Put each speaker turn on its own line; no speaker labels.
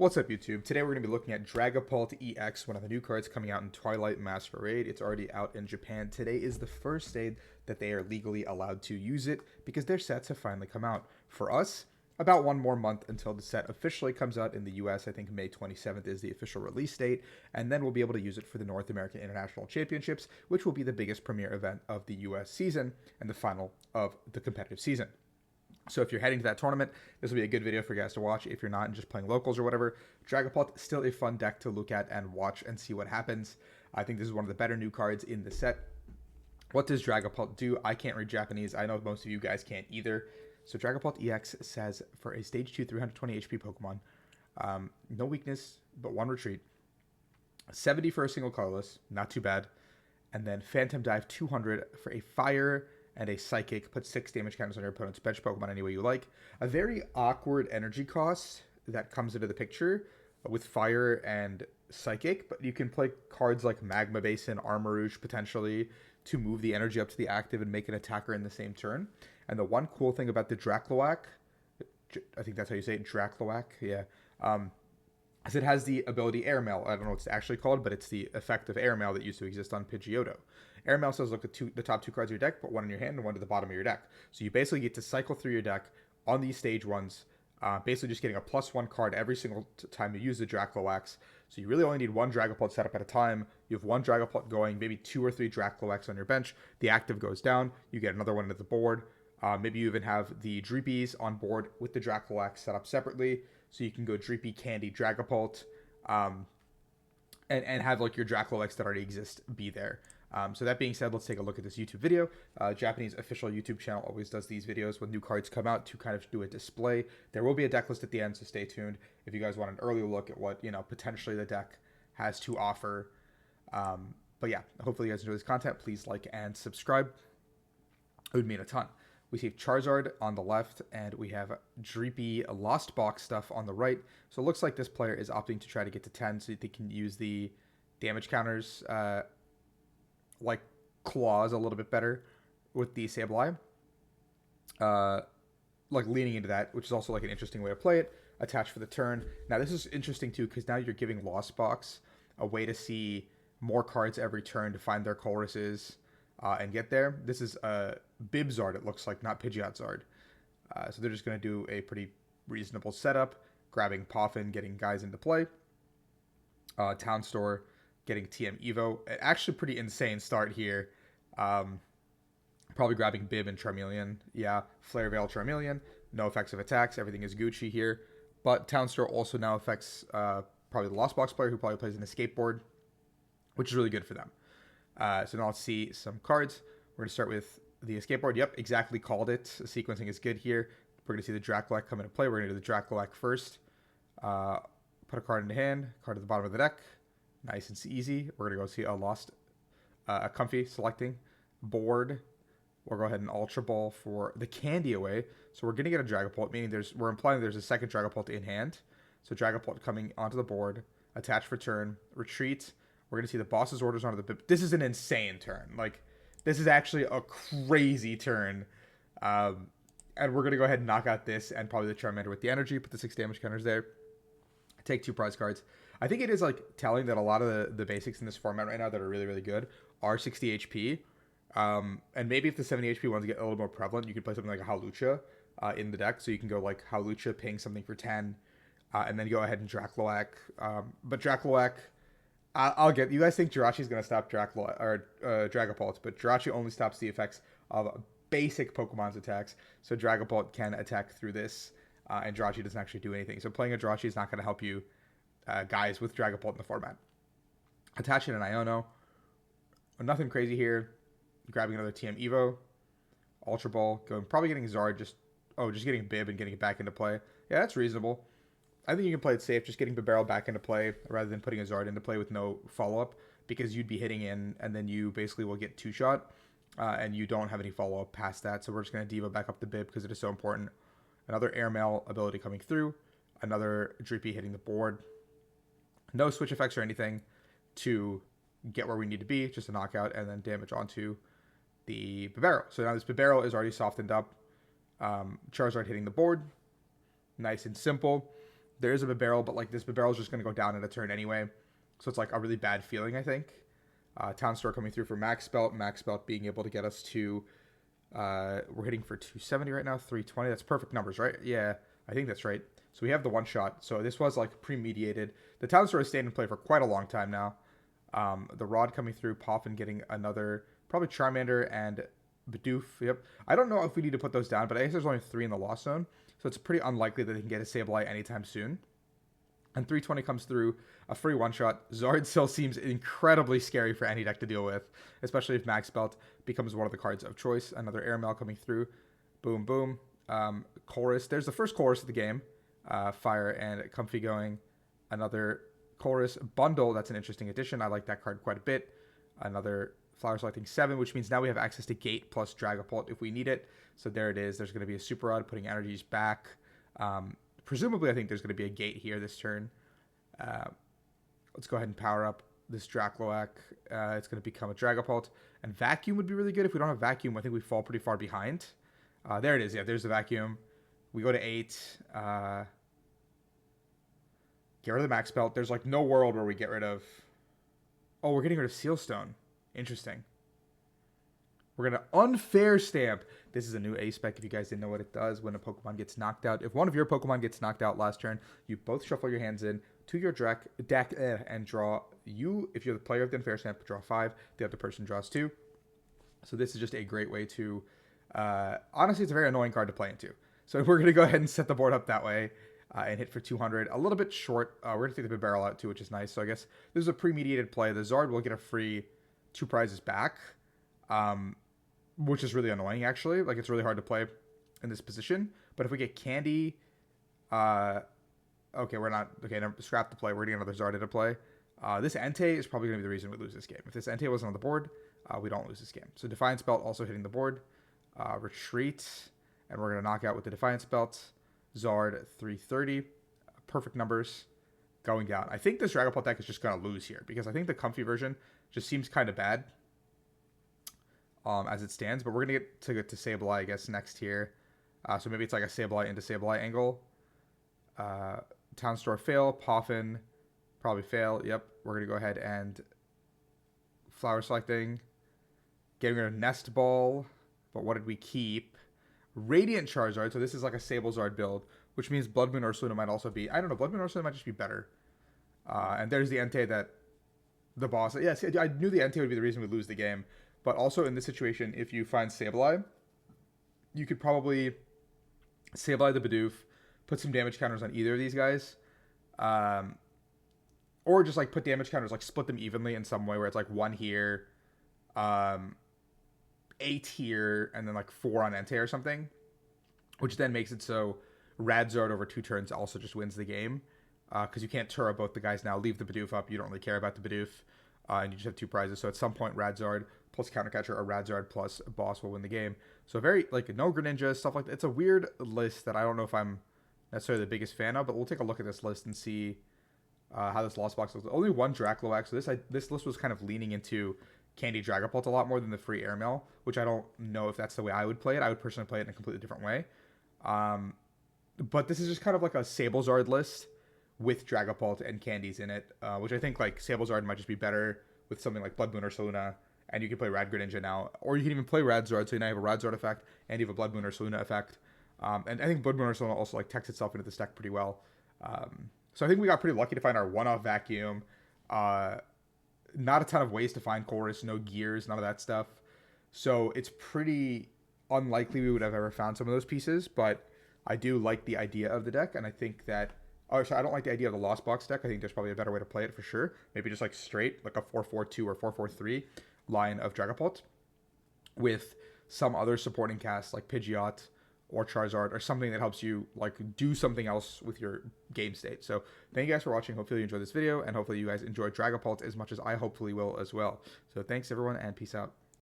What's up, YouTube? Today we're going to be looking at Dragapult EX, one of the new cards coming out in Twilight Masquerade. It's already out in Japan. Today is the first day that they are legally allowed to use it because their sets have finally come out. For us, about one more month until the set officially comes out in the US. I think May 27th is the official release date, and then we'll be able to use it for the North American International Championships, which will be the biggest premier event of the US season and the final of the competitive season. So if you're heading to that tournament, this will be a good video for you guys to watch. If you're not and just playing locals or whatever, Dragapult is still a fun deck to look at and watch and see what happens. I think this is one of the better new cards in the set. What does Dragapult do? I can't read Japanese. I know most of you guys can't either. So Dragapult EX says for a stage 2 320 HP Pokemon, no weakness but one retreat, 70 for a single colorless, not too bad, and then Phantom Dive 200 for a fire and a psychic, put 6 damage counters on your opponent's bench Pokemon any way you like. A very awkward energy cost that comes into the picture with fire and psychic, but you can play cards like Magma Basin, Armarouge potentially to move the energy up to the active and make an attacker in the same turn. And the one cool thing about the Dracloak, I think that's how you say it, Dracloak, yeah, is it has the ability Airmail. I don't know what it's actually called, but it's the effect of Airmail that used to exist on Pidgeotto. Airmail says look at the top 2 cards of your deck, put one in your hand and one to the bottom of your deck. So you basically get to cycle through your deck on these stage ones, basically just getting a +1 card every single time you use the Dracloax. So you really only need one Dragapult setup at a time. You have one Dragapult going, maybe 2 or 3 Dracloax on your bench. The active goes down, you get another one into the board. Maybe you even have the Dreepies on board with the Dracloax set up separately. So you can go Dreepy, Candy, Dragapult, and have like your Dracloax that already exist be there. So that being said, let's take a look at this YouTube video. Japanese official YouTube channel always does these videos when new cards come out to kind of do a display. There will be a deck list at the end, so stay tuned if you guys want an early look at what, potentially the deck has to offer. But yeah, hopefully you guys enjoy this content. Please like and subscribe. It would mean a ton. We see Charizard on the left, and we have Dreepy Lost Box stuff on the right. So it looks like this player is opting to try to get to 10 so they can use the damage counters like claws a little bit better with the Sableye. Like leaning into that, which is also like an interesting way to play it. Attach for the turn. Now this is interesting too, because now you're giving Lost Box a way to see more cards every turn to find their Choruses and get there. This is Bibzard, it looks like, not Pidgeotzard. So they're just going to do a pretty reasonable setup, grabbing Poffin, getting guys into play. Town Store, getting TM Evo. Actually pretty insane start here. Probably grabbing Bib and Charmeleon. Yeah, Flare Veil Charmeleon. No effects of attacks. Everything is Gucci here. But Town Store also now affects probably the Lost Box player who probably plays an Escape board, which is really good for them. So now let's see some cards. We're going to start with the Escape board. Yep, exactly called it. The sequencing is good here. We're going to see the Dracloak come into play. We're going to do the Dracloak first. Put a card in the hand, card at the bottom of the deck. Nice and easy. We're going to go see a Comfy selecting board. We'll go ahead and Ultra Ball for the Candy away. So we're going to get a Dragapult, meaning we're implying there's a second Dragapult in hand. So Dragapult coming onto the board, attach for turn, retreat. We're going to see the boss's orders onto the bib. This is an insane turn. Like, this is actually a crazy turn. And we're going to go ahead and knock out this and probably the Charmander with the energy. Put the 6 damage counters there. Take 2 prize cards. I think it is like telling that a lot of the basics in this format right now that are really, really good are 60 HP. And maybe if the 70 HP ones get a little more prevalent, you could play something like a Hawlucha in the deck. So you can go like Hawlucha, paying something for 10, and then go ahead and Dracloak. But Dracloak, I'll get. You guys think Jirachi's going to stop Dragapult, but Jirachi only stops the effects of basic Pokemon's attacks. So Dragapult can attack through this, and Jirachi doesn't actually do anything. So playing a Jirachi is not going to help you guys with Dragapult in the format. Attaching an Iono. Nothing crazy here. Grabbing another TM Evo. Ultra Ball. Probably getting Zard. Just getting Bib and getting it back into play. Yeah, that's reasonable. I think you can play it safe, just getting Bibarel back into play rather than putting a Zard into play with no follow-up, because you'd be hitting in and then you basically will get 2-shot and you don't have any follow-up past that. So we're just going to Diva back up the Bib because it is so important. Another Airmail ability coming through. Another Dreepy hitting the board. No switch effects or anything to get where we need to be, just a knockout and then damage onto the Bibarel. So now this Bibarel is already softened up. Charizard hitting the board. Nice and simple. There is a barrel, but like this barrel is just going to go down in a turn anyway. So it's like a really bad feeling, I think. Town Store coming through for Max Belt. Max Belt being able to get us to, we're hitting for 270 right now, 320. That's perfect numbers, right? Yeah, I think that's right. So we have the one shot. So this was like pre-mediated. The Town Store has stayed in play for quite a long time now. The Rod coming through, Poffin getting another, probably Charmander and Bidoof. Yep. I don't know if we need to put those down, but I guess there's only 3 in the Lost Zone. So it's pretty unlikely that they can get a Sableye anytime soon. And 320 comes through, a free one-shot. Zard still seems incredibly scary for any deck to deal with, especially if Max Belt becomes one of the cards of choice. Another Airmail coming through. Boom, boom. Chorus. There's the first Chorus of the game. Fire and Comfy going. Another Chorus. Bundle. That's an interesting addition. I like that card quite a bit. Another Flower Selecting 7, which means now we have access to Gate plus Dragapult if we need it. So there it is. There's going to be a Super Rod putting energies back. Presumably, I think there's going to be a Gate here this turn. Let's go ahead and power up this Dracloak. It's going to become a Dragapult. And Vacuum would be really good. If we don't have Vacuum, I think we fall pretty far behind. There it is. Yeah, there's the Vacuum. We go to 8. Get rid of the Max Belt. There's like no world where we get rid of... Oh, we're getting rid of Sealstone. Interesting. We're going to Unfair Stamp. This is a new A-Spec if you guys didn't know what it does when a Pokemon gets knocked out. If one of your Pokemon gets knocked out last turn, you both shuffle your hands in to your deck and draw. If you're the player of the Unfair Stamp, draw 5. The other person draws 2. So this is just a great way to... honestly, it's a very annoying card to play into. So we're going to go ahead and set the board up that way and hit for 200. A little bit short. We're going to take the big barrel out too, which is nice. So I guess this is a pre-mediated play. The Zard will get a free 2 prizes back. Which is really annoying, actually. Like, it's really hard to play in this position. But if we get Candy... okay, we're not... Okay, scrap the play. We're getting another Zard into play. This Entei is probably going to be the reason we lose this game. If this Entei wasn't on the board, we don't lose this game. So Defiance Belt also hitting the board. Retreat. And we're going to knock out with the Defiance Belt. Zard, 330. Perfect numbers. Going down. I think this Dragapult deck is just going to lose here. Because I think the Comfy version just seems kind of bad. As it stands, but we're gonna get to Sableye, I guess, next here. So maybe it's like a Sableye into Sableye angle. Town Store fail, Poffin probably fail. Yep, we're gonna go ahead and Flower Selecting, getting rid of Nest Ball. But what did we keep? Radiant Charizard. So this is like a Sablezard build, which means Blood Moon Ursaluna might also be. I don't know. Blood Moon Ursaluna might just be better. And there's the Entei that the boss. Yes, I knew the Entei would be the reason we lose the game. But also in this situation, if you find Sableye, you could probably Sableye the Bidoof, put some damage counters on either of these guys. Or just like put damage counters, like split them evenly in some way where it's like 1 here, 8 here, and then like 4 on Entei or something. Which then makes it so Radzard over 2 turns also just wins the game. Because you can't Tura both the guys now, leave the Bidoof up, you don't really care about the Bidoof. And you just have 2 prizes. So at some point, Radzard plus Countercatcher or Radzard plus Boss will win the game. So very, like, no Greninja, stuff like that. It's a weird list that I don't know if I'm necessarily the biggest fan of, but we'll take a look at this list and see how this Lost Box looks. Only 1 Dracloak, so this list was kind of leaning into Candy Dragapult a lot more than the free Airmail, which I don't know if that's the way I would play it. I would personally play it in a completely different way. But this is just kind of like a Sablezard list with Dragapult and Candies in it, which I think, like, Sablezard might just be better with something like Blood Moon or Saluna. And you can play Rad Greninja now. Or you can even play Radzard, so now you have a Radzard effect, and you have a Blood Moon or Saluna effect. And I think Blood Moon or Saluna also like techs itself into this deck pretty well. So I think we got pretty lucky to find our one-off Vacuum. Not a ton of ways to find Chorus, no gears, none of that stuff. So it's pretty unlikely we would have ever found some of those pieces, but I do like the idea of the deck, and I think that... Oh, sorry, I don't like the idea of the Lost Box deck. I think there's probably a better way to play it for sure. Maybe just like straight, like a 4-4-2 or 4-4-3 line of Dragapult with some other supporting cast like Pidgeot or Charizard or something that helps you like do something else with your game state. So thank you guys for watching. Hopefully you enjoyed this video, and hopefully you guys enjoyed Dragapult as much as I hopefully will as well. So thanks everyone, and peace out.